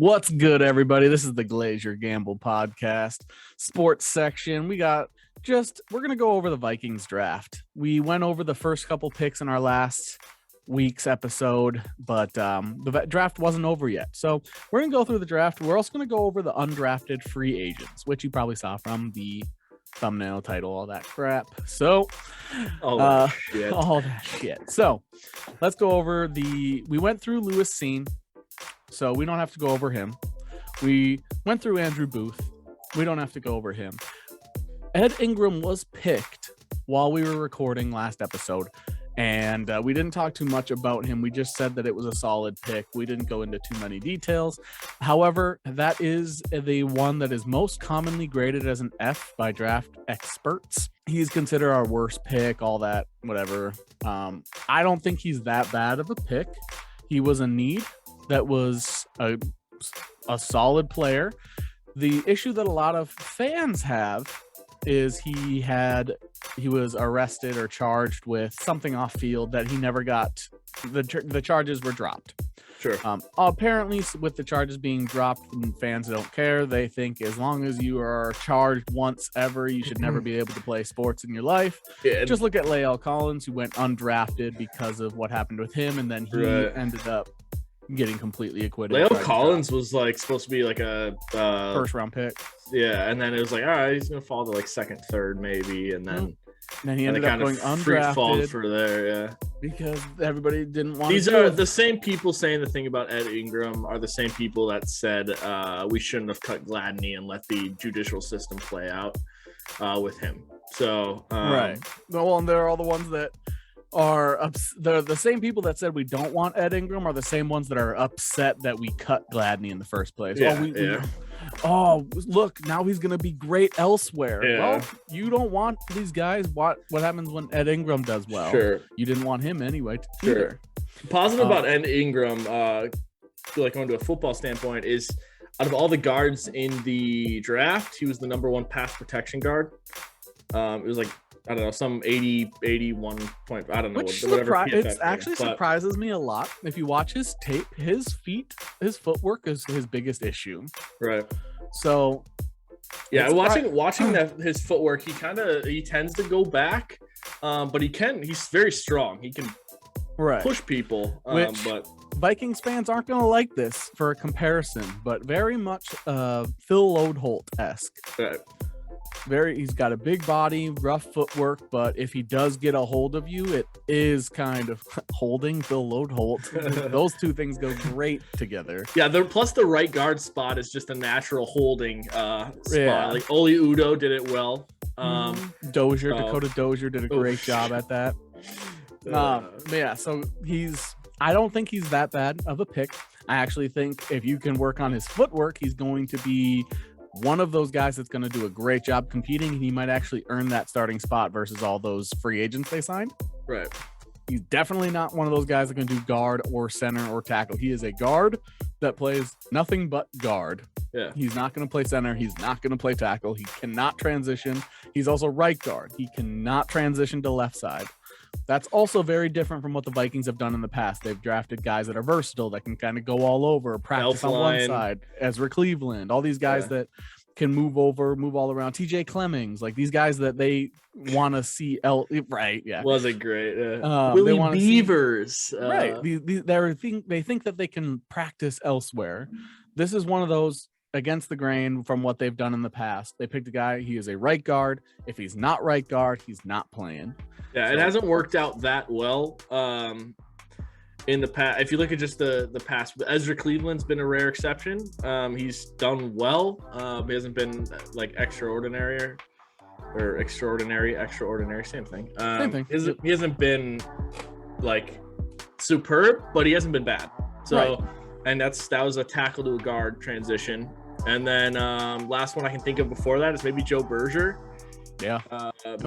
What's good, everybody? This is the Glaziar Gamble podcast sports section. We're going to go over the Vikings draft. We went over the first couple picks in our last week's episode, but the draft wasn't over yet. So we're going to go through the draft. We're also going to go over the undrafted free agents, which you probably saw from the thumbnail, title, all that crap. So all that shit. So let's go over we went through Lewis Cine. So we don't have to go over him. We went through Andrew Booth. We don't have to go over him. Ed Ingram was picked while we were recording last episode, and we didn't talk too much about him. We just said that it was a solid pick. We didn't go into too many details. However, that is the one that is most commonly graded as an F by draft experts. He's considered our worst pick, all that, whatever. I don't think he's that bad of a pick. He was a need. That was a solid player. The issue that a lot of fans have is he was arrested or charged with something off field that he never got. The charges were dropped. Sure. Apparently, with the charges being dropped, fans don't care. They think as long as you are charged once ever, you should never be able to play sports in your life. Yeah. Just look at La'el Collins, who went undrafted because of what happened with him, and then he ended up getting completely acquitted. La'el Collins was supposed to be a first round pick. Yeah, and then it was all right, he's gonna fall to second, third, maybe, and then he ended up going undrafted. Fall for there, yeah, because everybody didn't want. These are the same people saying the thing about Ed Ingram are the same people that said we shouldn't have cut Gladney and let the judicial system play out with him. So right, well, and they're all the ones that they're the same people that said we don't want Ed Ingram are the same ones that are upset that we cut Gladney in the first place. Look, now he's gonna be great elsewhere. Yeah. Well, you don't want these guys. What happens when Ed Ingram does well? Sure. You didn't want him anyway. Sure. Positive about Ed Ingram, going to a football standpoint, is out of all the guards in the draft, he was the number one pass protection guard. It was I don't know, some 81 point. I don't know. It actually surprises me a lot. If you watch his tape, his footwork is his biggest issue. Right. So, yeah, watching his footwork, he tends to go back, but he's very strong. He can push people. But Vikings fans aren't going to like this for a comparison, but very much Phil Lodeholt-esque. Right. He's got a big body, rough footwork, but if he does get a hold of you, it is kind of holding Phil Lodeholt. Those two things go great together. Yeah, plus the right guard spot is just a natural holding spot. Like Oli Udoh did it well. Dakota Dozier did a great job at that. So I don't think he's that bad of a pick. I actually think if you can work on his footwork, he's going to be one of those guys that's going to do a great job competing, and he might actually earn that starting spot versus all those free agents they signed. Right. He's definitely not one of those guys that can do guard or center or tackle. He is a guard that plays nothing but guard. Yeah. He's not going to play center. He's not going to play tackle. He cannot transition. He's also right guard. He cannot transition to left side. That's also very different from what the Vikings have done in the past. They've drafted guys that are versatile, that can kind of go all over, practice on one side. Ezra Cleveland, all these guys that can move all around. TJ Clemmings, these guys that they want to see. Right, yeah. Wasn't great. Willie Beavers. They think that they can practice elsewhere. This is one of those against the grain from what they've done in the past. They picked a guy. He is a right guard. If he's not right guard, he's not playing. Yeah, it hasn't worked out that well in the past. If you look at just the past, Ezra Cleveland's been a rare exception. He's done well. He hasn't been extraordinary, same thing. Same thing. He hasn't been superb, but he hasn't been bad. So, and that was a tackle to a guard transition. And then last one I can think of before that is maybe Joe Berger. Yeah.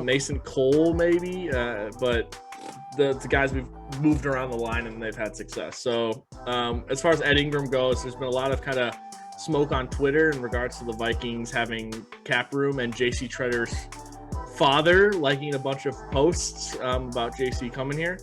Mason Cole, maybe. But the guys we've moved around the line and they've had success. So as far as Ed Ingram goes, there's been a lot of kind of smoke on Twitter in regards to the Vikings having cap room and JC Tretter's father liking a bunch of posts about JC coming here.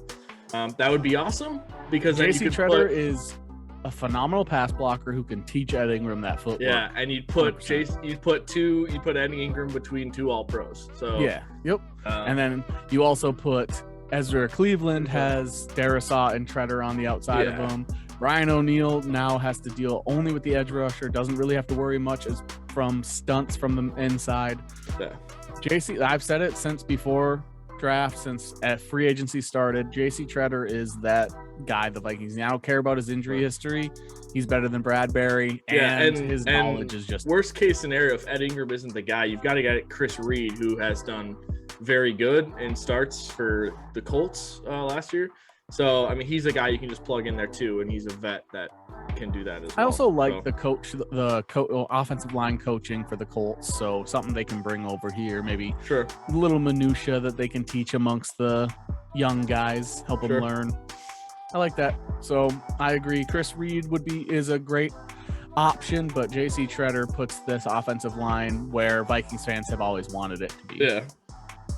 That would be awesome because JC Tretter is a phenomenal pass blocker who can teach Ed Ingram that footwork. Yeah, and you'd put Ed Ingram between two all pros. So yeah, yep. And then you also put Ezra Cleveland has Darrisaw and Treader on the outside of him. Brian O'Neill now has to deal only with the edge rusher, doesn't really have to worry much as from stunts from the inside. Yeah. JC, I've said it since before draft, since at free agency started, JC Treader is that guy the Vikings now care about. His injury history. He's better than Bradbury, and his knowledge is just worst case scenario. If Ed Ingram isn't the guy, you've got to get Chris Reed, who has done very good in starts for the Colts last year. So I mean, he's a guy you can just plug in there too, and he's a vet that can do that as well. I also like the offensive line coaching for the Colts, so something they can bring over here, maybe a little minutia that they can teach amongst the young guys, help them learn. I like that. So I agree. Chris Reed is a great option, but JC Treader puts this offensive line where Vikings fans have always wanted it to be. Yeah.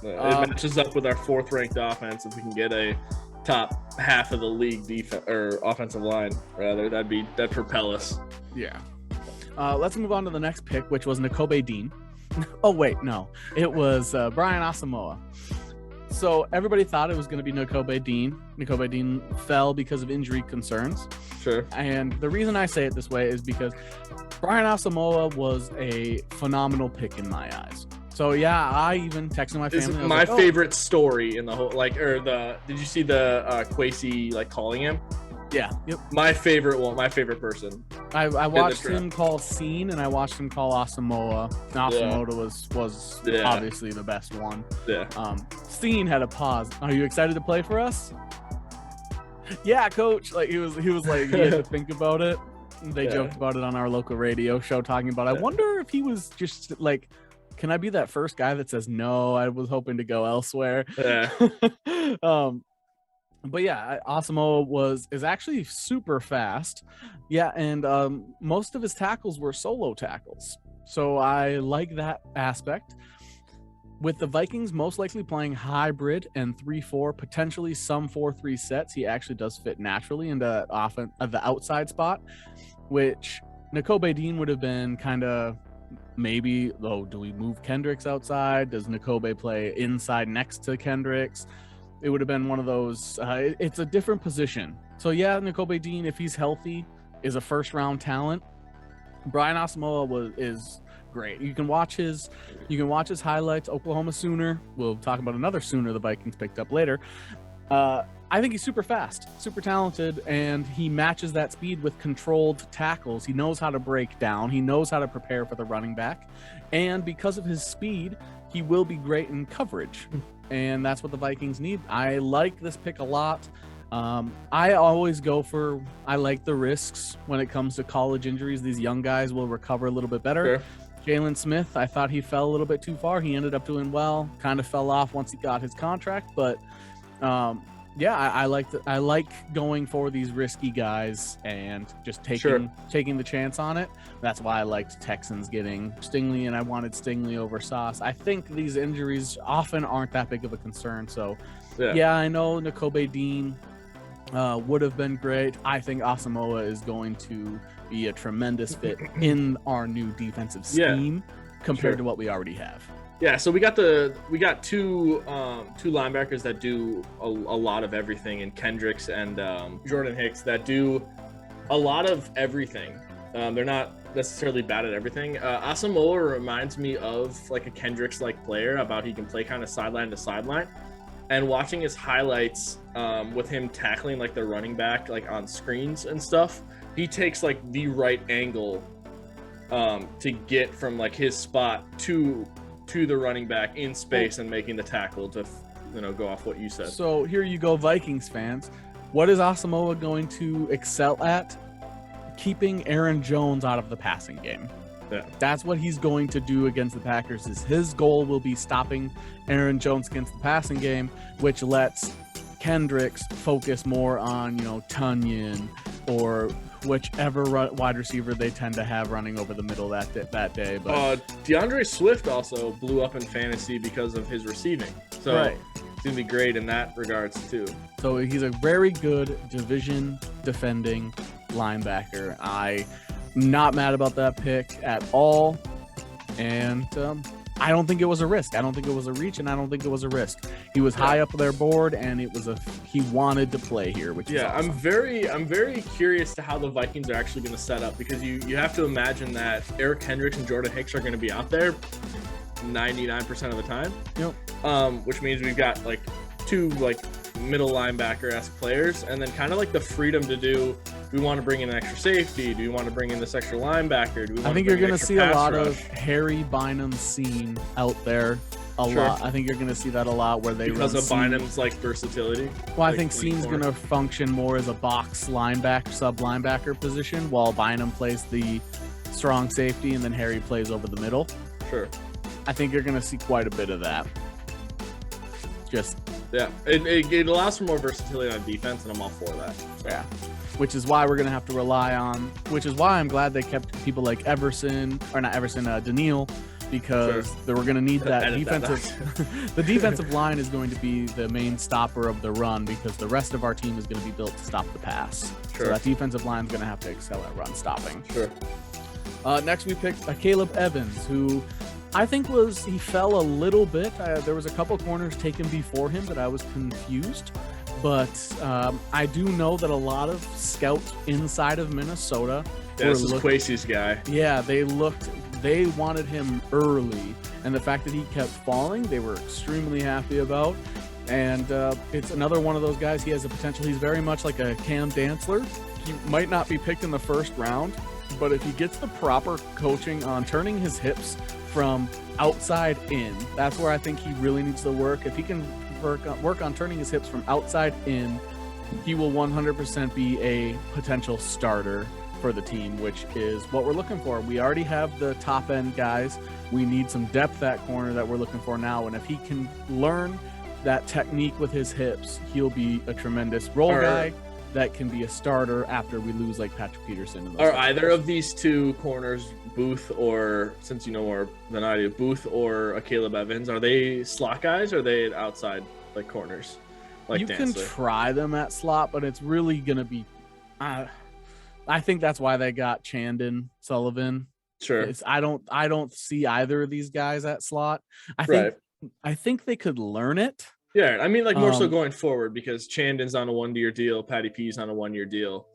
It matches up with our 4th ranked offense. If we can get a top half of the league defense or offensive line, rather, that'd propel us. Yeah. Let's move on to the next pick, which was Nakobe Dean. Oh wait, no, it was Brian Asamoah. So everybody thought it was going to be Nakobe Dean. Nakobe Dean fell because of injury concerns. Sure. And the reason I say it this way is because Brian Asamoah was a phenomenal pick in my eyes. So yeah, I even texted my family. This is my favorite story in the whole, did you see the Kwesi calling him? Yeah. Yep. My favorite person. I watched him call Scene, and I watched him call Asamoah. Asamoah was obviously the best one. Yeah. Scene had a pause. Are you excited to play for us? Yeah, coach. He was like, he had to think about it. They joked about it on our local radio show, talking about, I wonder if he was just like, can I be that first guy that says no? I was hoping to go elsewhere. Yeah. But yeah, Asamoah is actually super fast. Yeah, and most of his tackles were solo tackles. So I like that aspect. With the Vikings most likely playing hybrid and 3-4, potentially some 4-3 sets, he actually does fit naturally into the outside spot, which Nakobe Dean would have been kind of maybe, do we move Kendricks outside? Does Nakobe play inside next to Kendricks? It would have been one of those, it's a different position. So yeah, Nakobe Dean, if he's healthy, is a first-round talent. Brian Asamoah is great. You can watch his highlights. Oklahoma Sooner. We'll talk about another Sooner the Vikings picked up later. I think he's super fast, super talented, and he matches that speed with controlled tackles. He knows how to break down. He knows how to prepare for the running back. And because of his speed, he will be great in coverage. And that's what the Vikings need. I like this pick a lot. I always I like the risks when it comes to college injuries. These young guys will recover a little bit better. Sure. Jalen Smith, I thought he fell a little bit too far. He ended up doing well, kind of fell off once he got his contract. But yeah, I like going for these risky guys and just taking the chance on it. That's why I liked Texans getting Stingley, and I wanted Stingley over Sauce. I think these injuries often aren't that big of a concern. So yeah I know Nakobe Dean would have been great. I think Asamoah is going to be a tremendous fit in our new defensive scheme compared to what we already have. Yeah, so we got two linebackers that do a lot of everything, in Kendricks and Jordan Hicks, that do a lot of everything. They're not necessarily bad at everything. Asamoah reminds me of like a Kendricks-like player, about he can play kind of sideline to sideline. And watching his highlights with him tackling like the running back, like on screens and stuff, he takes like the right angle to get from like his spot to the running back in space and making the tackle, to go off what you said. So here you go, Vikings fans. What is Asamoah going to excel at? Keeping Aaron Jones out of the passing game. Yeah. That's what he's going to do against the Packers. His goal will be stopping Aaron Jones against the passing game, which lets Kendricks focus more on, Tunyon or whichever wide receiver they tend to have running over the middle that day. But DeAndre Swift also blew up in fantasy because of his receiving. So He's going to be great in that regards too. So he's a very good division defending linebacker. I'm not mad about that pick at all. And I don't think it was a risk. I don't think it was a reach, and I don't think it was a risk. He was high up their board, and he wanted to play here, which is awesome. I'm very curious to how the Vikings are actually going to set up, because you have to imagine that Eric Kendricks and Jordan Hicks are going to be out there 99% of the time. Yep. Which means we've got like two like middle linebacker-esque players, and then kind of like the freedom to do. Do we want to bring in an extra safety? Do we want to bring in this extra linebacker? Do we want I think to you're going to see a lot rush? of Harry Bynum scene out there a lot. I think you're going to see that a lot where they because run of Bynum's like versatility. Well, I think Seam's going to function more as a box linebacker, sub linebacker position, while Bynum plays the strong safety, and then Harry plays over the middle. Sure. I think you're going to see quite a bit of that. It allows for more versatility on defense, and I'm all for that. So. Yeah. Which is why we're going to have to rely on, which is why I'm glad they kept people like Daniil, because they were going to need that defensive. The defensive line is going to be the main stopper of the run, because the rest of our team is going to be built to stop the pass. Sure. So that defensive line is going to have to excel at run stopping. Sure. Next, we picked Akayleb Evans, who I think he fell a little bit. There was a couple corners taken before him that I was confused. But I do know that a lot of scouts inside of Minnesota this is Kwesi's guy. Yeah, they wanted him early. And the fact that he kept falling, they were extremely happy about. And it's another one of those guys. He has the potential. He's very much like a Cam Dantzler. He might not be picked in the first round, but if he gets the proper coaching on turning his hips from outside in, that's where I think he really needs to work. If he can work on turning his hips from outside in, he will 100% be a potential starter for the team, which is what we're looking for. We already have the top end guys. We need some depth at corner that we're looking for now, and if he can learn that technique with his hips, he'll be a tremendous role guy that can be a starter after we lose like Patrick Peterson. Are either of these two corners, Booth or, since you know more than I do, Booth or Akayleb Evans, are they slot guys, or are they outside like corners? Like you Dantzler? can try them at slot, but it's really gonna be. I think that's why they got Chandon Sullivan. Sure. I don't see either of these guys at slot. I think they could learn it. Yeah, I mean, like more so going forward, because Chandon's on a 1-year deal, Patty P's on a 1-year deal.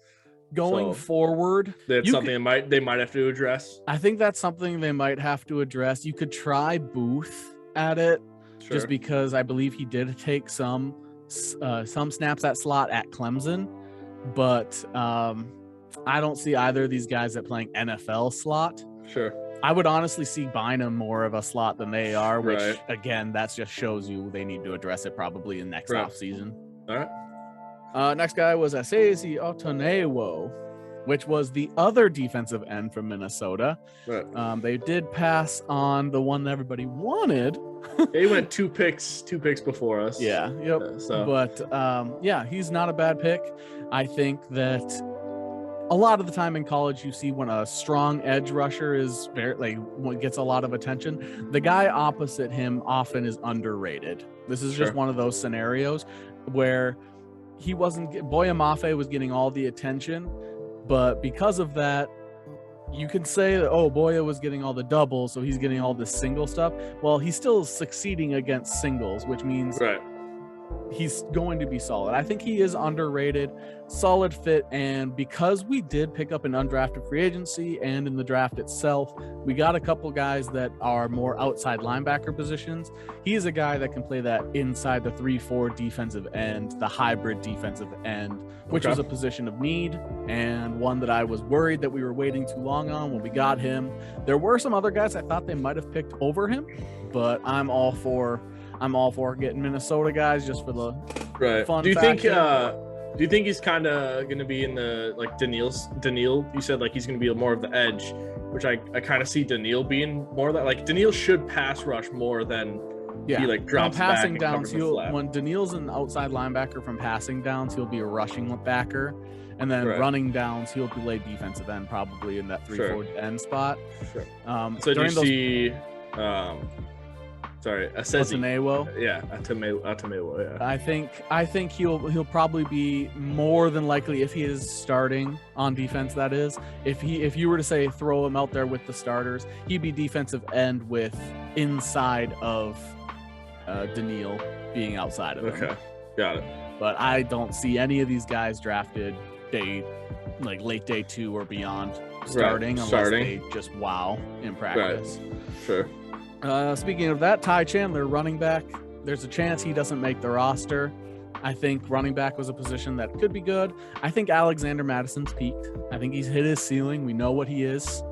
Going forward, that's something they might have to address. I think that's something they might have to address. You could try Booth at it, just because I believe he did take some snaps at slot at Clemson, but I don't see either of these guys at playing NFL slot. Sure. I would honestly see Bynum more of a slot than they are, which again, that just shows you they need to address it probably in next offseason. All right. Next guy was Esezi Otomewo, which was the other defensive end from Minnesota. Right. They did pass on the one that everybody wanted. He went two picks before us. Yeah. Yep. But he's not a bad pick. I think that a lot of the time in college, you see when a strong edge rusher is gets a lot of attention, the guy opposite him often is underrated. This is just one of those scenarios where Boya Mafe was getting all the attention, but because of that, you can say that, Boya was getting all the doubles, so he's getting all the single stuff. Well, he's still succeeding against singles, which means he's going to be solid. I think he is underrated, solid fit, and because we did pick up an undrafted free agency and in the draft itself, we got a couple guys that are more outside linebacker positions. He is a guy that can play that inside the 3-4 defensive end, the hybrid defensive end, which was a position of need and one that I was worried that we were waiting too long on when we got him. There were some other guys I thought they might have picked over him, but I'm all for getting Minnesota guys just for the fun. Do you think he's kind of going to be in the like Daniil? You said like he's going to be more of the edge, which I kind of see Daniil being more of that. Like Daniil should pass rush more than he like drops passing back downs. When Daniil's an outside linebacker from passing downs, he'll be a rushing backer, and then running downs, he'll play defensive end probably in that 3-4 end spot. So do you see? Sorry, Esezi Otomewo. Yeah, Otomewo. Yeah. I think he'll probably be more than likely, if he is starting on defense, that is, if you were to say throw him out there with the starters, he'd be defensive end with inside of Daniil being outside of him. Okay, got it. But I don't see any of these guys drafted late day 2 or beyond starting unless they just wow in practice. Right. Sure. Speaking of that, Ty Chandler, running back, there's a chance he doesn't make the roster. I think running back was a position that could be good. I think Alexander Madison's peaked. I think he's hit his ceiling. We know what he is.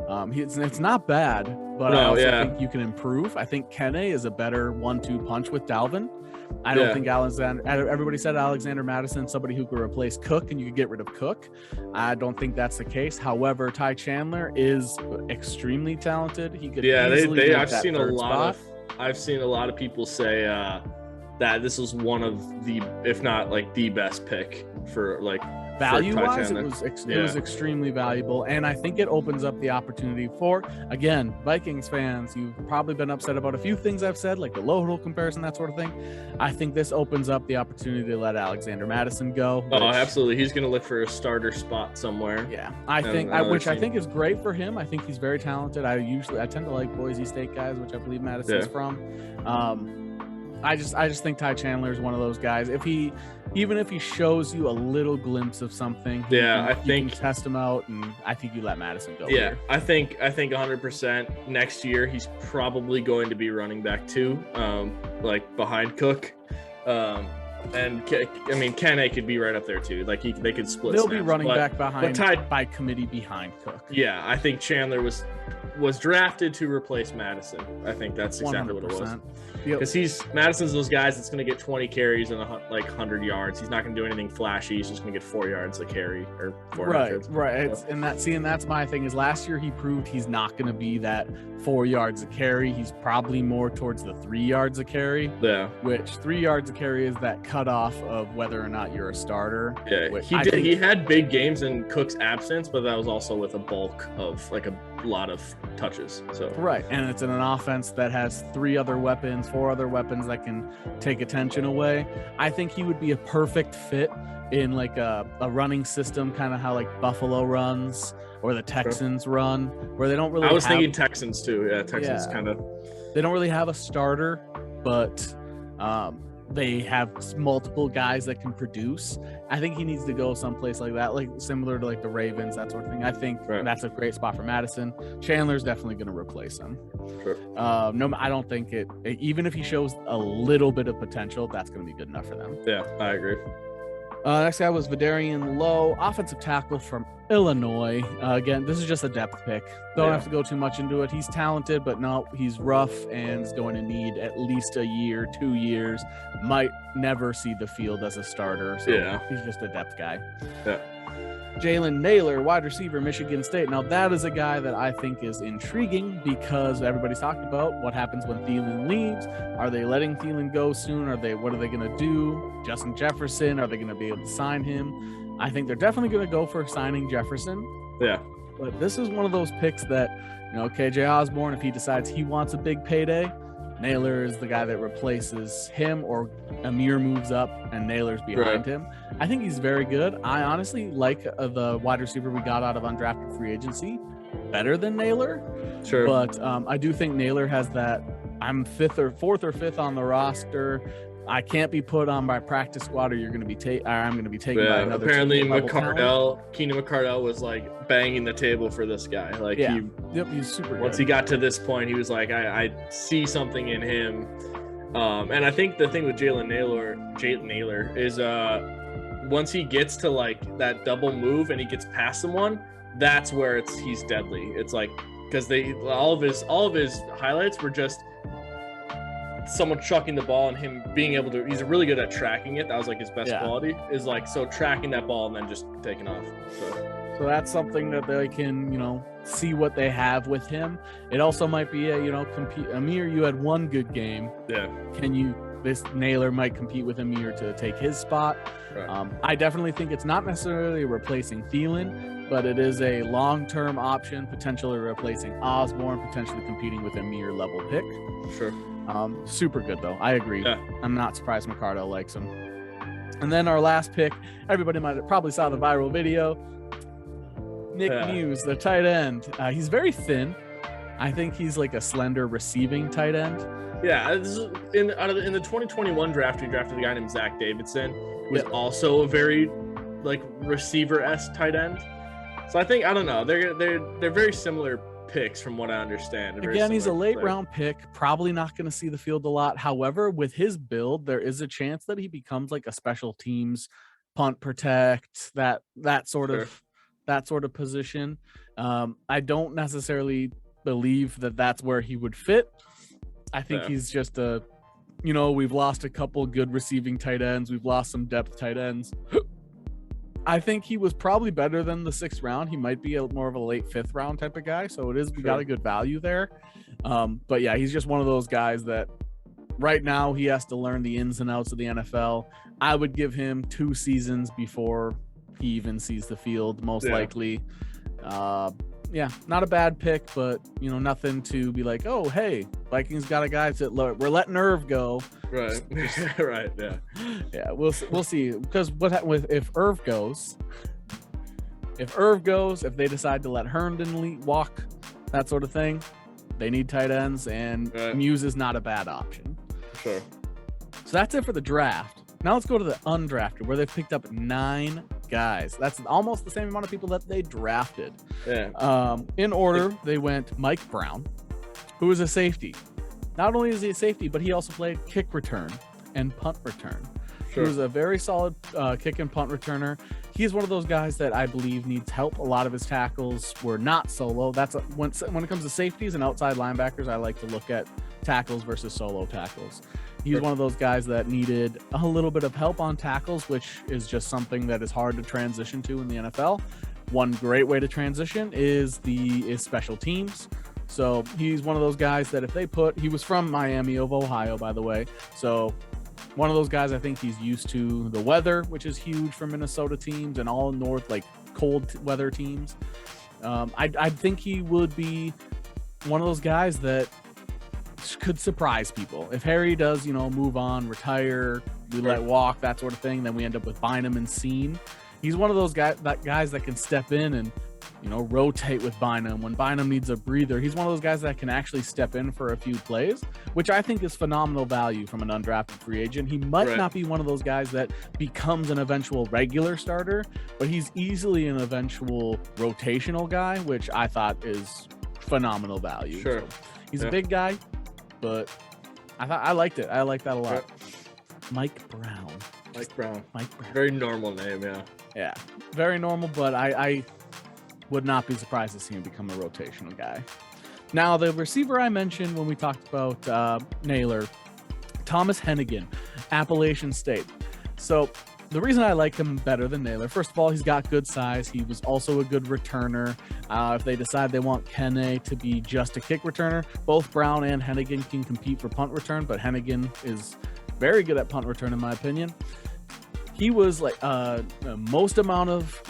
It's not bad, but I also think you can improve. I think Kene is a better 1-2 punch with Dalvin. I don't think everybody said Alexander Madison, somebody who could replace Cook and you could get rid of Cook. I don't think that's the case. However, Ty Chandler is extremely talented. He could I've seen a lot of people say that this was one of the, if not like the best pick for like value-wise, it was extremely valuable, and I think it opens up the opportunity for, again, Vikings fans, you've probably been upset about a few things I've said, like the low comparison, that sort of thing. I think this opens up the opportunity to let Alexander Madison go. Oh, absolutely. He's going to look for a starter spot somewhere. Yeah, I think is great for him. I think he's very talented. I tend to like Boise State guys, which I believe Madison's from. I just think Ty Chandler is one of those guys. Even if he shows you a little glimpse of something, you can test him out, and I think you let Madison go. Yeah, I think 100% next year he's probably going to be running back 2, like behind Cook. And Kene could be right up there too. Like they could split. They'll be running back behind by committee behind Cook. Yeah, I think Chandler was drafted to replace Madison. I think that's exactly 100%. What it was. Because Madison's those guys that's going to get 20 carries and 100 yards. He's not going to do anything flashy. He's just going to get 4 yards a carry or 4 yards. Right. That's my thing. Is last year he proved he's not going to be that 4 yards a carry. He's probably more towards the 3 yards a carry. Yeah. Which 3 yards a carry is that cutoff of whether or not you're a starter. Yeah. He had big games in Cook's absence, but that was also with a bulk of like a lot of touches. So right, and it's in an offense that has 4 other weapons that can take attention away. I think he would be a perfect fit in like a running system, kind of how like Buffalo runs or the Texans run, where they don't really. I was thinking Texans too. Yeah, Texans kind of. They don't really have a starter, but they have multiple guys that can produce. I think he needs to go someplace like that, like similar to like the Ravens, that sort of thing. I think that's a great spot for Madison. Chandler's definitely going to replace him. Sure. I don't think even if he shows a little bit of potential, that's going to be good enough for them. Yeah, I agree. Next guy was Vederian Lowe, offensive tackle from Illinois. Again, this is just a depth pick. Don't have to go too much into it. He's talented, but no, he's rough and is going to need at least a year, 2 years. Might never see the field as a starter. So he's just a depth guy. Yeah. Jalen Nailor, wide receiver, Michigan State. Now, that is a guy that I think is intriguing because everybody's talked about what happens when Thielen leaves. Are they letting Thielen go soon? What are they going to do? Justin Jefferson, are they going to be able to sign him? I think they're definitely going to go for signing Jefferson. Yeah. But this is one of those picks that, KJ Osborne, if he decides he wants a big payday, Nailor is the guy that replaces him, or Amir moves up and Nailor's behind him. I think he's very good. I honestly like the wide receiver we got out of undrafted free agency better than Nailor. Sure. But I do think Nailor has that, I'm 4th or 5th on the roster. I can't be put on my practice squad, or I'm going to be taken by another. Apparently, Keenan McCardell was like banging the table for this guy. Like, he's super. Once he got to this point, he was like, I see something in him. And I think the thing with Jalen Nailor is once he gets to like that double move and he gets past someone, that's where he's deadly. It's like, because all of his highlights were just someone chucking the ball and him being able to, he's really good at tracking it. That was like his best quality, is like, so tracking that ball and then just taking off. So that's something that they can, see what they have with him. It also might be compete. Amir, you had one good game. Yeah. Can you this Nailor might compete with Amir to take his spot. Right. I definitely think it's not necessarily replacing Thielen, but it is a long-term option, potentially replacing Osborne, potentially competing with a Amir level pick. Sure. Super good though. I agree. Yeah. I'm not surprised McCloud likes him. And then our last pick, everybody might have probably saw the viral video. Muse, the tight end. He's very thin. I think he's like a slender receiving tight end. Yeah, this is in the 2021 draft, we drafted a guy named Zach Davidson, who was also a very like receiver-esque tight end. So I think, I don't know, they're very similar picks from what I understand. Again, he's a late round pick, probably not going to see the field a lot. However, with his build, there is a chance that he becomes like a special teams punt protect, that sort of position. I don't necessarily believe that that's where he would fit. I think he's just we've lost a couple good receiving tight ends. We've lost some depth tight ends. I think he was probably better than the 6th round. He might be more of a late 5th round type of guy. So we got a good value there. But yeah, he's just one of those guys that right now he has to learn the ins and outs of the NFL. I would give him 2 seasons before he even sees the field, most likely. Not a bad pick, but nothing to be like, oh, hey, Vikings got a guy that we're letting Irv go. Right. Right. Yeah. Yeah. We'll see. Because if Irv goes, if they decide to let Herndon walk, that sort of thing, they need tight ends, and Muse is not a bad option. Sure. So that's it for the draft. Now let's go to the undrafted, where they've picked up 9 guys. That's almost the same amount of people that they drafted. Yeah. In order, they went Mike Brown, who is a safety. Not only is he a safety, but he also played kick return and punt return. Sure. He was a very solid kick and punt returner. He's one of those guys that I believe needs help. A lot of his tackles were not solo. That's when it comes to safeties and outside linebackers, I like to look at tackles versus solo tackles. He's one of those guys that needed a little bit of help on tackles, which is just something that is hard to transition to in the NFL. One great way to transition is special teams. So he's one of those guys that he was from Miami of Ohio, by the way. So one of those guys, I think he's used to the weather, which is huge for Minnesota teams and all north, like cold weather teams. I think he would be one of those guys that could surprise people. If Harry does, move on, retire, we let walk, that sort of thing, then we end up with Bynum and Scene. He's one of those guys that can step in and, rotate with Bynum. When Bynum needs a breather, he's one of those guys that can actually step in for a few plays, which I think is phenomenal value from an undrafted free agent. He might not be one of those guys that becomes an eventual regular starter, but he's easily an eventual rotational guy, which I thought is phenomenal value. Sure. So he's a big guy, but I liked it. I like that a lot. Right. Mike Brown. Very normal name, yeah. Yeah, very normal, but I would not be surprised to see him become a rotational guy. Now, the receiver I mentioned when we talked about Nailor, Thomas Hennigan, Appalachian State. So the reason I like him better than Nailor, first of all, he's got good size. He was also a good returner. If they decide they want Kene to be just a kick returner, both Brown and Hennigan can compete for punt return, but Hennigan is very good at punt return, in my opinion. He was like most amount of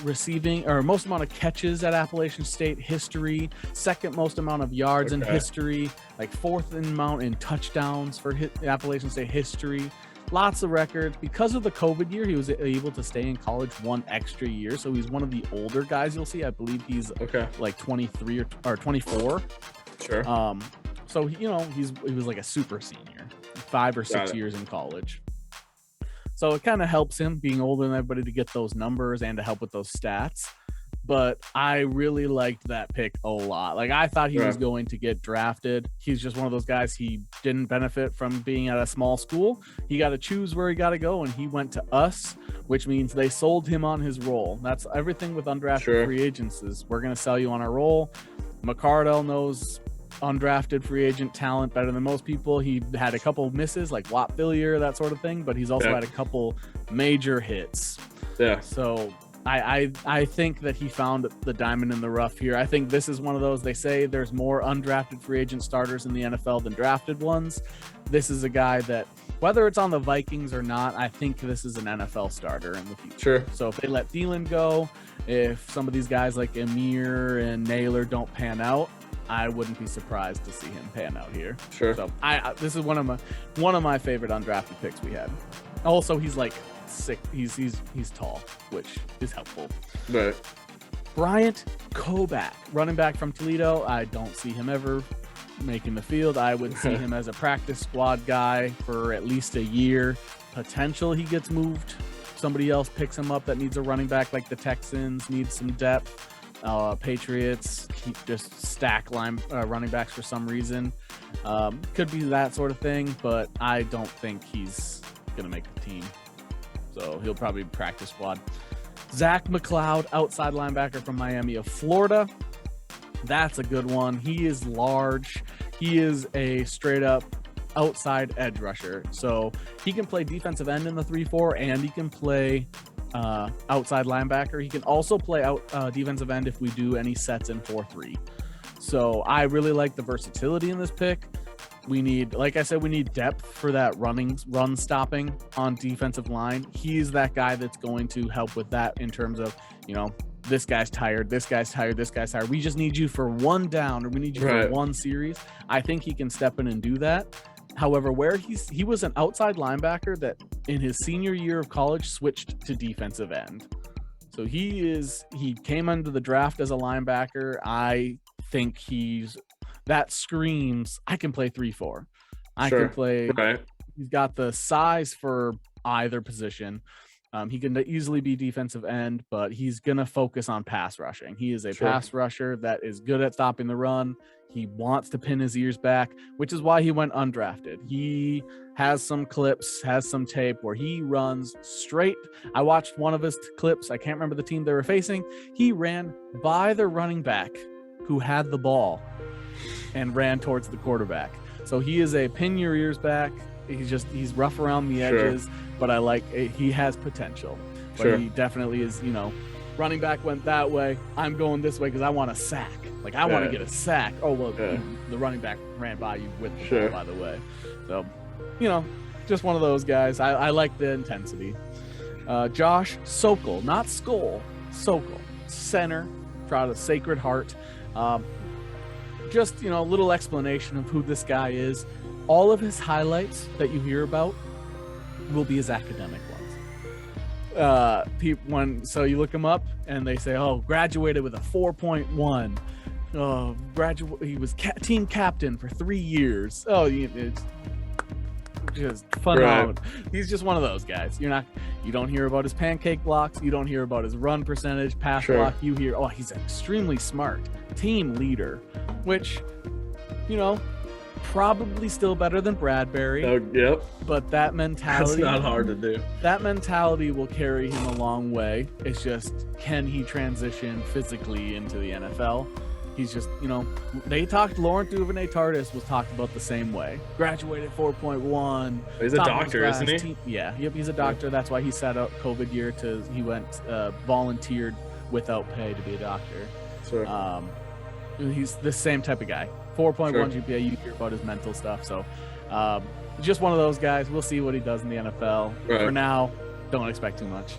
catches at Appalachian State history, second most amount of yards in history, like 4th in amount in touchdowns for Appalachian State history. Lots of records. Because of the COVID year, he was able to stay in college 1 extra year. So he's one of the older guys you'll see. I believe he's like 23 or 24. Sure. So he was like a super senior, 5 or 6 years in college. So it kind of helps him being older than everybody to get those numbers and to help with those stats. But I really liked that pick a lot. Like, I thought he was going to get drafted. He's just one of those guys. He didn't benefit from being at a small school. He got to choose where he got to go, and he went to us, which means they sold him on his role. That's everything with undrafted free agents is we're going to sell you on our role. McCardell knows undrafted free agent talent better than most people. He had a couple misses like Watt Villier, that sort of thing, but he's also had a couple major hits. Yeah. So I think that he found the diamond in the rough here. I think this is one of those, they say there's more undrafted free agent starters in the NFL than drafted ones. This is a guy that, whether it's on the Vikings or not, I think this is an NFL starter in the future. Sure. So if they let Thielen go, if some of these guys like Amir and Nailor don't pan out, I wouldn't be surprised to see him pan out here. Sure. So this is one of my favorite undrafted picks we had. Also, he's like 6. He's tall, which is helpful. Right. Bryant Koback, running back from Toledo. I don't see him ever making the field. I would see him as a practice squad guy for at least a year. Potential he gets moved. Somebody else picks him up that needs a running back, like the Texans need some depth. Patriots keep just stack running backs for some reason. Could be that sort of thing, but I don't think he's gonna make the team. So he'll probably practice squad. Zach McCloud, outside linebacker from Miami of Florida. That's a good one. He is large. He is a straight up outside edge rusher. So he can play defensive end in the 3-4, and he can play outside linebacker. He can also play out defensive end if we do any sets in 4-3. So I really like the versatility in this pick. We need, like I said, we need depth for that run stopping on defensive line. He's that guy that's going to help with that in terms of, this guy's tired, this guy's tired, this guy's tired. We just need you for one down, or we need you for one series. I think he can step in and do that. However, where he was an outside linebacker that in his senior year of college switched to defensive end. So he came under the draft as a linebacker. I think that screams, I can play 3-4. I can play. Right. He's got the size for either position. He can easily be defensive end, but he's going to focus on pass rushing. He is a pass rusher that is good at stopping the run. He wants to pin his ears back, which is why he went undrafted. He has some clips, has some tape where he runs straight. I watched one of his clips. I can't remember the team they were facing. He ran by the running back who had the ball and ran towards the quarterback. So he is a pin your ears back. He's rough around the edges, but he has potential. But he definitely is, running back went that way. I'm going this way because I want a sack. Like, I want to get a sack. Oh, well, the running back ran by you with the ball, by the way. So, just one of those guys. I like the intensity. Josh Sokol, not Skull, Sokol, center, proud of Sacred Heart. Just, a little explanation of who this guy is. All of his highlights that you hear about will be his academic ones. So you look him up and they say, graduated with a 4.1. He was team captain for 3 years. It's just phenomenal. He's just one of those guys. You don't hear about his pancake blocks. You don't hear about his run percentage, pass block. You hear, he's extremely smart, team leader, which, probably still better than Bradbury. Yep. But that mentality, that's not hard to do. That mentality will carry him a long way. It's just, can he transition physically into the NFL? He's just, they talked, Laurent Duvernay-Tardis was talked about the same way. Graduated 4.1. He's a doctor, isn't he? He's a doctor. That's why he sat out COVID year he went volunteered without pay to be a doctor. Sure. He's the same type of guy. 4.1 GPA, you hear about his mental stuff. So just one of those guys. We'll see what he does in the NFL. For now, don't expect too much.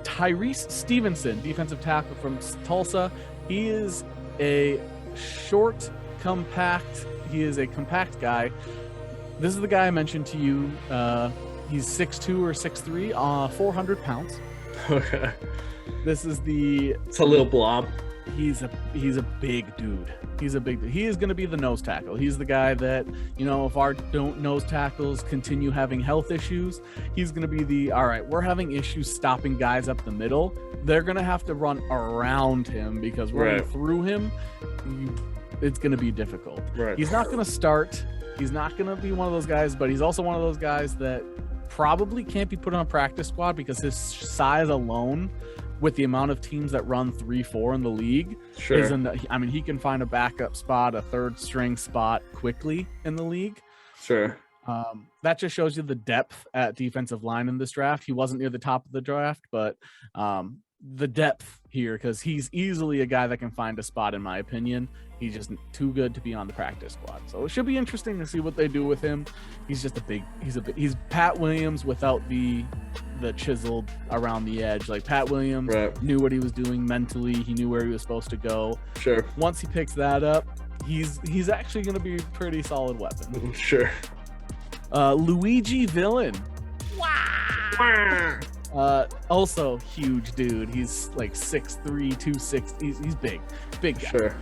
Tyarise Stevenson, defensive tackle from Tulsa. He is a short, compact. He is a compact guy. This is the guy I mentioned to you. He's 6'2 or 6'3, 400 pounds. Okay. It's a little blob. He's a big dude. He is going to be the nose tackle. He's the guy that, if our nose tackles continue having health issues, he's going to be all right, we're having issues stopping guys up the middle. They're going to have to run around him because running through him, it's going to be difficult. Right. He's not going to start. He's not going to be one of those guys, but he's also one of those guys that probably can't be put on a practice squad because his size alone, with the amount of teams that run 3-4 in the league, he can find a backup spot, a third string spot quickly in the league. Sure. That just shows you the depth at defensive line in this draft. He wasn't near the top of the draft, but the depth here, because he's easily a guy that can find a spot, in my opinion. He's just too good to be on the practice squad. So it should be interesting to see what they do with him. He's just he's Pat Williams without the chiseled around the edge. Like Pat Williams knew what he was doing mentally. He knew where he was supposed to go. Sure. Once he picks that up, he's actually going to be a pretty solid weapon. Sure. Luiji Vilain. Wow. Also huge dude. He's like 6'3", 260. He's big guy. Sure.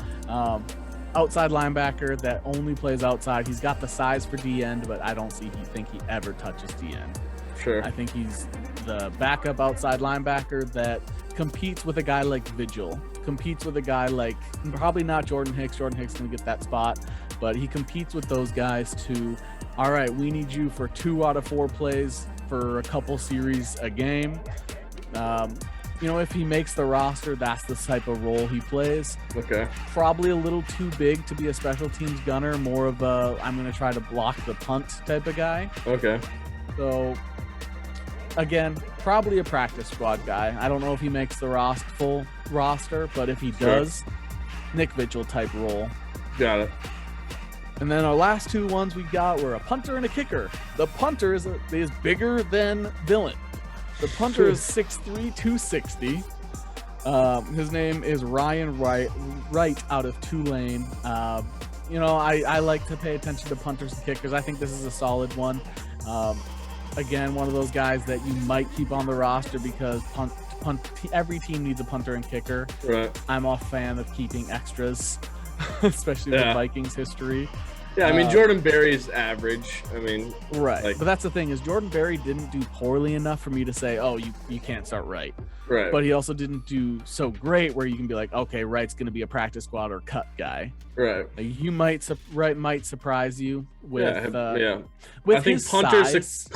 Outside linebacker that only plays outside. He's got the size for D end, but I don't think he ever touches D end. Sure. I think he's the backup outside linebacker that competes with a guy like Vigil. Competes with a guy like, probably not Jordan Hicks. Jordan Hicks can get that spot, but he competes with those guys to, all right, we need you for 2 out of 4 plays for a couple series a game. If he makes the roster, that's the type of role he plays. Okay. Probably a little too big to be a special teams gunner, more of a I'm going to try to block the punt type of guy. Okay. So, again, probably a practice squad guy. I don't know if he makes the full roster, but if he does, Nick Vigil type role. Got it. And then our last 2 ones we got were a punter and a kicker. The punter is bigger than Vilain. The punter is 6'3", 260. His name is Ryan Wright out of Tulane. I like to pay attention to punters and kickers. I think this is a solid one. Again, one of those guys that you might keep on the roster because every team needs a punter and kicker. Right. I'm a fan of keeping extras, especially with Vikings history. Yeah, I mean, Jordan Berry's average. I mean, right. But that's the thing is Jordan Berry didn't do poorly enough for me to say, oh, you can't start Wright. Right. But he also didn't do so great where you can be like, okay, Wright's going to be a practice squad or cut guy. Right. Like Wright might surprise you with With I think punter's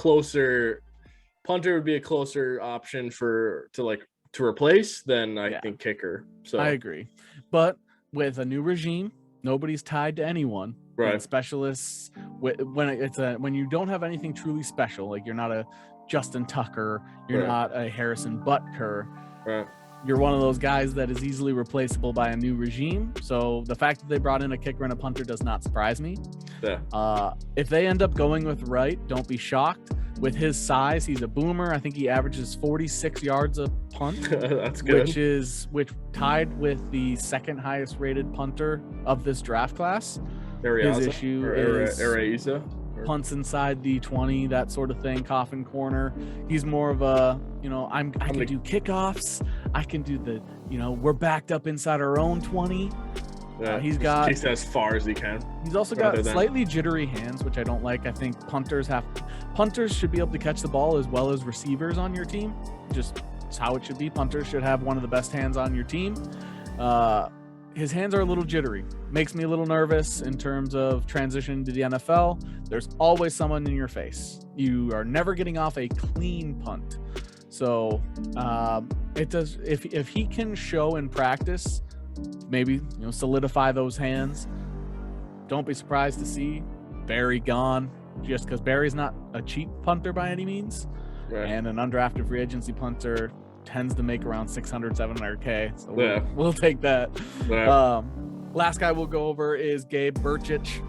punter would be a closer option to replace than I think kicker. So I agree. But with a new regime, nobody's tied to anyone. Right. And specialists, when you don't have anything truly special, like you're not a Justin Tucker, you're not a Harrison Butker. Right. You're one of those guys that is easily replaceable by a new regime. So the fact that they brought in a kicker and a punter does not surprise me. Yeah. If they end up going with Wright, don't be shocked. With his size, he's a boomer. I think he averages 46 yards a punt. That's good. Which tied with the second highest rated punter of this draft class. His issue is punts inside the 20, that sort of thing, coffin corner. He's more of a, I can do kickoffs. I can do we're backed up inside our own 20. Yeah, he's as far as he can. He's also got slightly jittery hands, which I don't like. I think punters should be able to catch the ball as well as receivers on your team. Just it's how it should be. Punters should have one of the best hands on your team. His hands are a little jittery. Makes me a little nervous in terms of transitioning to the NFL. There's always someone in your face. You are never getting off a clean punt. So it does. If he can show in practice, maybe solidify those hands. Don't be surprised to see Barry gone, just because Barry's not a cheap punter by any means, and an undrafted free agency punter tends to make around 600, 700K. So we'll take that. Yeah. Last guy we'll go over is Gabe Brkic,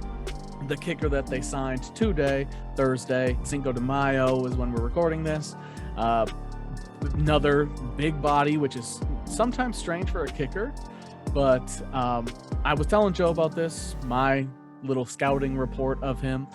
the kicker that they signed today, Thursday. Cinco de Mayo is when we're recording this. Another big body, which is sometimes strange for a kicker. But I was telling Joe about this, my little scouting report of him.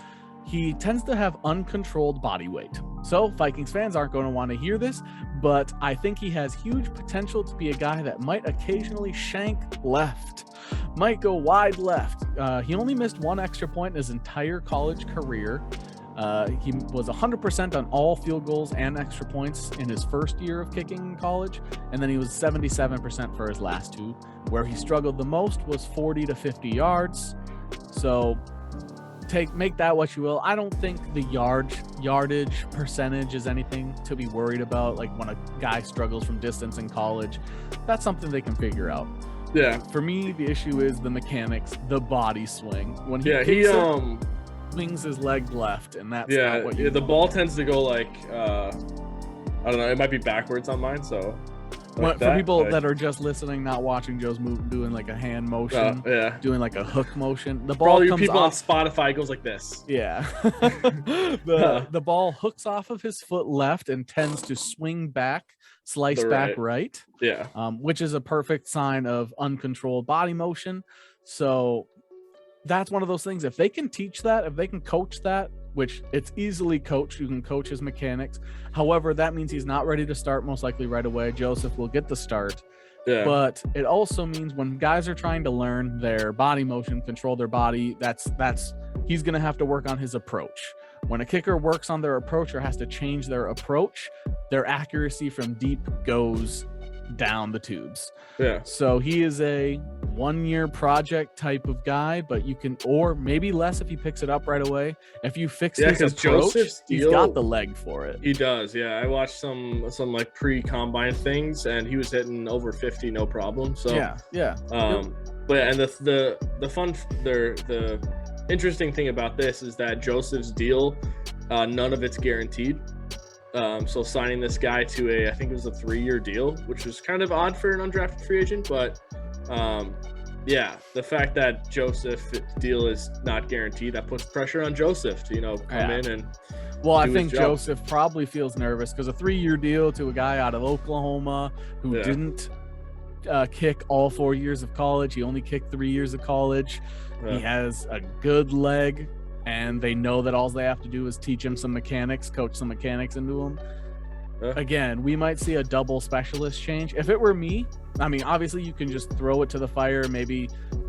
He tends to have uncontrolled body weight. So Vikings fans aren't going to want to hear this, but I think he has huge potential to be a guy that might occasionally shank left, might go wide left. He only missed 1 extra point in his entire college career. He was 100% on all field goals and extra points in his first year of kicking in college, and then he was 77% for his last 2. Where he struggled the most was 40 to 50 yards. So make that what you will. I don't think the yardage percentage is anything to be worried about. Like when a guy struggles from distance in college, that's something they can figure out. Yeah. For me, the issue is the mechanics, the body swing. When he swings his leg left, and that's not what you the want. ball tends to go like I don't know, it might be backwards on mine, so like for people that are just listening, not watching Joe's move, doing like a hand motion, doing like a hook motion. The ball for all you comes people off. on Spotify, it goes like this. Yeah, the ball hooks off of his foot left and tends to swing back, slice back right. Yeah, which is a perfect sign of uncontrolled body motion. So that's one of those things. If they can teach that, if they can coach that, which it's easily coached, you can coach his mechanics. However, that means he's not ready to start most likely right away. Joseph will get the start. Yeah. But it also means when guys are trying to learn their body motion, control their body, that's he's going to have to work on his approach. When a kicker works on their approach or has to change their approach, their accuracy from deep goes down the tubes. Yeah. So he is a 1-year project type of guy, but you can, or maybe less if he picks it up right away. If you fix his approach, he's got the leg for it. He does. Yeah. I watched some like pre-combine things and he was hitting over 50, no problem. So yeah. But and the interesting thing about this is that Joseph's deal, none of it's guaranteed. So signing this guy to I think it was a 3-year deal, which was kind of odd for an undrafted free agent, but the fact that Joseph's deal is not guaranteed, that puts pressure on Joseph to, come in and I think Joseph probably feels nervous because a 3-year deal to a guy out of Oklahoma who didn't kick all 4 years of college. He only kicked 3 years of college. He has a good leg. And they know that all they have to do is teach him some mechanics, coach some mechanics into him. Again, we might see a double specialist change. If it were me, I mean, obviously you can just throw it to the fire. Maybe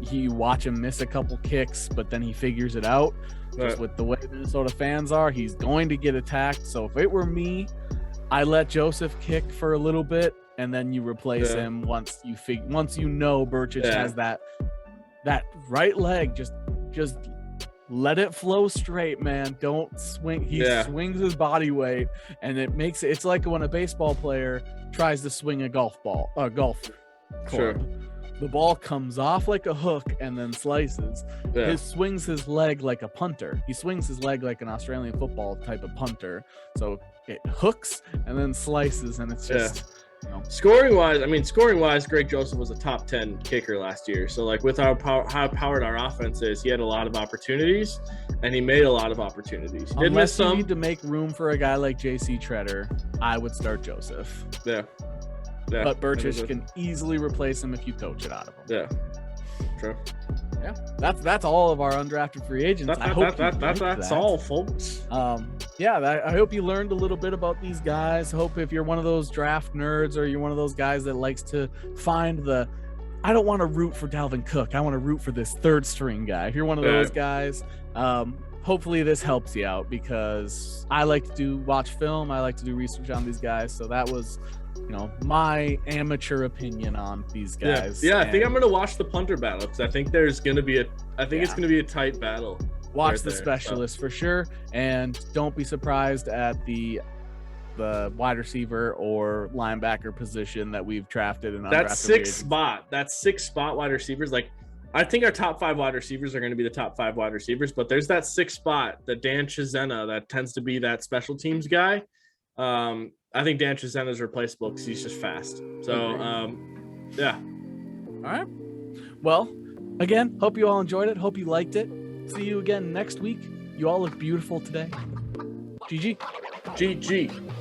you watch him miss a couple kicks, but then he figures it out. Just with the way Minnesota fans are, he's going to get attacked. So if it were me, I let Joseph kick for a little bit, and then you replace him once you know Brkic has that right leg. Just let it flow straight, man. Don't swing. He swings his body weight, and it's like when a baseball player tries to swing a golf club. Sure. The ball comes off like a hook and then slices. He swings his leg like a punter. He swings his leg like an Australian football type of punter. So it hooks and then slices, and it's just Scoring wise, Greg Joseph was a top 10 kicker last year. So like with how powered our offense is, he had a lot of opportunities and he made a lot of opportunities. He did miss some. You need to make room for a guy like JC Treader, I would start Joseph. Yeah. But Brkic can easily replace him if you coach it out of him. Yeah. True. Yeah. That's all of our undrafted free agents. That's all, folks. I hope you learned a little bit about these guys. I hope if you're one of those draft nerds or you're one of those guys that likes to find I don't want to root for Dalvin Cook. I want to root for this third string guy. If you're one of those guys, hopefully this helps you out because I like to watch film. I like to do research on these guys. So that was, my amateur opinion on these guys. Yeah. I think I'm going to watch the punter battle because I think there's going to be it's going to be a tight battle. Watch the specialist for sure, and don't be surprised at the wide receiver or linebacker position that we've drafted. That sixth spot wide receivers. Like, I think our top 5 wide receivers are going to be the top 5 wide receivers, but there's that 6th spot, the Dan Chizena, that tends to be that special teams guy. I think Dan Chizena is replaceable because he's just fast. So, All right. Well, again, hope you all enjoyed it. Hope you liked it. See you again next week. You all look beautiful today. GG. GG.